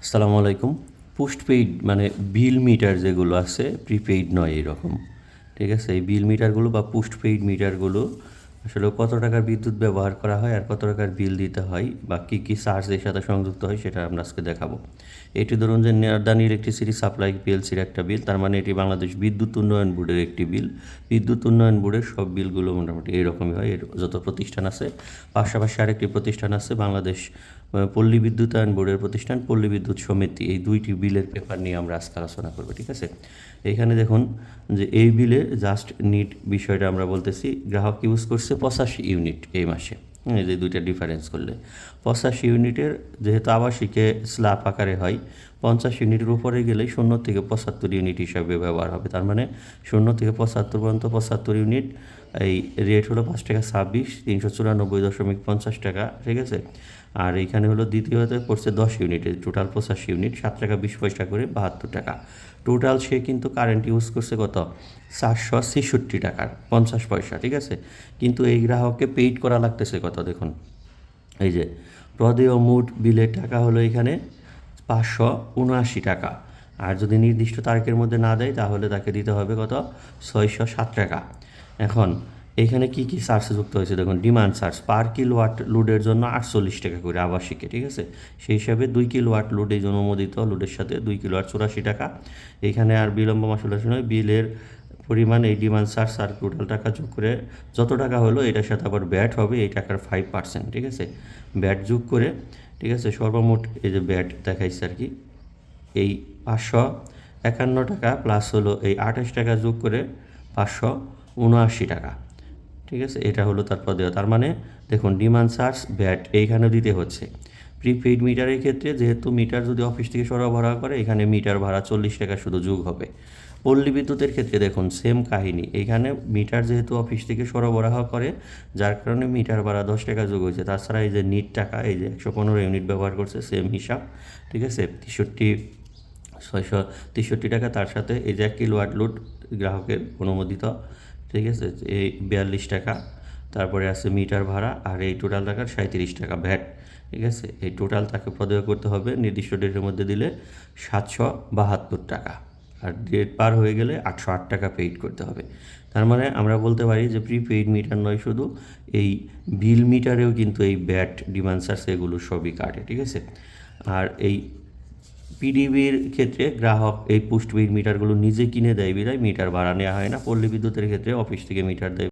আসসালামু আলাইকুম। পোস্টপেইড মানে বিল মিটার যেগুলো আছে প্রিপেইড নয় এরকম। ঠিক আছে? এই বিল মিটারগুলো বা পোস্টপেইড মিটারগুলো আসলে কত টাকার বিদ্যুৎ ব্যবহার করা হয় আর কত টাকার বিল দিতে হয় বা কী কী চার্জ এর সাথে সংযুক্ত হয় সেটা আমরা আজকে দেখাবো। এটি ধরুন যে নেয়ারদান ইলেকট্রিসিটি সাপ্লাই পিএলসির একটা বিল, তার মানে এটি বাংলাদেশ বিদ্যুৎ উন্নয়ন বোর্ডের একটি বিল। বিদ্যুৎ উন্নয়ন বোর্ডের সব বিলগুলো মোটামুটি এরকমই হয়। এর যত প্রতিষ্ঠান আছে, পাশাপাশি আরেকটি প্রতিষ্ঠান আছে বাংলাদেশ পল্লী বিদ্যুতায়ন বোর্ডের প্রতিষ্ঠান পল্লী বিদ্যুৎ সমিতি। এই দুইটি বিলের পেপার নিয়ে আমরা আজকে আলোচনা করবো। ঠিক আছে? এইখানে দেখুন যে এই বিলে জাস্ট নিট বিষয়টা আমরা বলতেছি, গ্রাহক ইউজ করছে 85 ইউনিট এই মাসে। এই যে দুইটা ডিফারেন্স করলে 85 ইউনিটের যেহেতু আবাসিকে স্ল্যাব আকারে হয়, 50 ইউনিটের উপরে গেলেই 0 থেকে 75 ইউনিট হিসাবে ব্যবহার হবে। তার মানে 0 থেকে 75 পর্যন্ত 75 ইউনিট। এই রেট হলো 5 টাকা 26, 394.50 টাকা। ঠিক আছে? আর এইখানে হলো দ্বিতীয়তে পড়ছে 10 ইউনিটে, টোটাল 85 ইউনিট, 7 টাকা 20 পয়সা করে 72 টাকা। টোটাল সে কিন্তু কারেন্ট ইউজ করছে কত? 466 টাকার 50 পয়সা। ঠিক আছে? কিন্তু এই গ্রাহককে পেইড করা লাগতেছে কত দেখুন। এই যে প্রদেয় মোট বিলের টাকা হলো এখানে 579 টাকা। আর যদি নির্দিষ্ট তারিখের মধ্যে না দেয় তাহলে তাকে দিতে হবে কত? 607 টাকা। এখন এখানে কি কি চার্জ যুক্ত হয়েছে দেখুন। ডিমান্ড চার্জ পার কিলোওয়াট লোডের জন্য 48 টাকা করে আবাসিকে। ঠিক আছে? সেই হিসাবে 2 কিলোওয়াট লোড এই অনুমোদিত লোডের সাথে 2 কিলোওয়াট 84 টাকা। এখানে আর বিলম্ব মাসুল নয়, বিলের পরিমাণ এই ডিমান্ড চার্জ আর টোটাল টাকা যোগ করে যত টাকা হলো এটার সাথে আবার ব্যাট হবে এই টাকার 5%। ঠিক আছে? ব্যাট যোগ করে, ঠিক আছে, সর্বমোট এই যে ব্যাট দেখাইছে আর কি, এই 551 টাকা প্লাস হলো এই 28 টাকা যোগ করে 579 টাকা। ঠিক আছে? এটা হলো তারপর দেওয়া। তার মানে দেখুন ডিমান্ড চার্জ ব্যাট এইখানেও দিতে হচ্ছে। প্রিপেইড মিটারের ক্ষেত্রে যেহেতু মিটার যদি অফিস থেকে সরবরাহ করে, এখানে মিটার ভাড়া 40 টাকা শুধু যোগ হবে। পল্লী বিদ্যুতের ক্ষেত্রে দেখুন সেম কাহিনী। এখানে মিটার যেহেতু অফিস থেকে সরবরাহ করে, যার কারণে মিটার ভাড়া 10 টাকা যোগ হয়েছে। তাছাড়া এই যে নিট টাকা, এই যে 115 ইউনিট ব্যবহার করছে, সেম হিসাব। ঠিক আছে? 663 টাকা। তার সাথে এই যে 1 কিলোওয়াট লোড গ্রাহকের অনুমোদিত। ঠিক আছে? এই 42 টাকা। তারপরে আছে মিটার ভাড়া আর এই টোটাল টাকার 37 টাকা ভ্যাট। ঠিক আছে? এই টোটাল তাকে প্রদেয় করতে হবে নির্দিষ্ট ডেটের মধ্যে দিলে 772 টাকা। আর ডেট পার হয়ে গেলে 808 টাকা পেইড করতে হবে। তার মানে আমরা বলতে পারি যে প্রিপেইড মিটার নয় শুধু, এই বিল মিটারেও কিন্তু এই ব্যাট, ডিমান্ড চার্জ এগুলো সবই কাটে। ঠিক আছে? আর এই পিডিবির ক্ষেত্রে গ্রাহক এই পোস্টপেইড মিটারগুলো নিজে কিনে দেয় বিধায় মিটার ভাড়া নেওয়া হয় না। পল্লী বিদ্যুতের ক্ষেত্রে অফিস থেকে মিটার দেয়।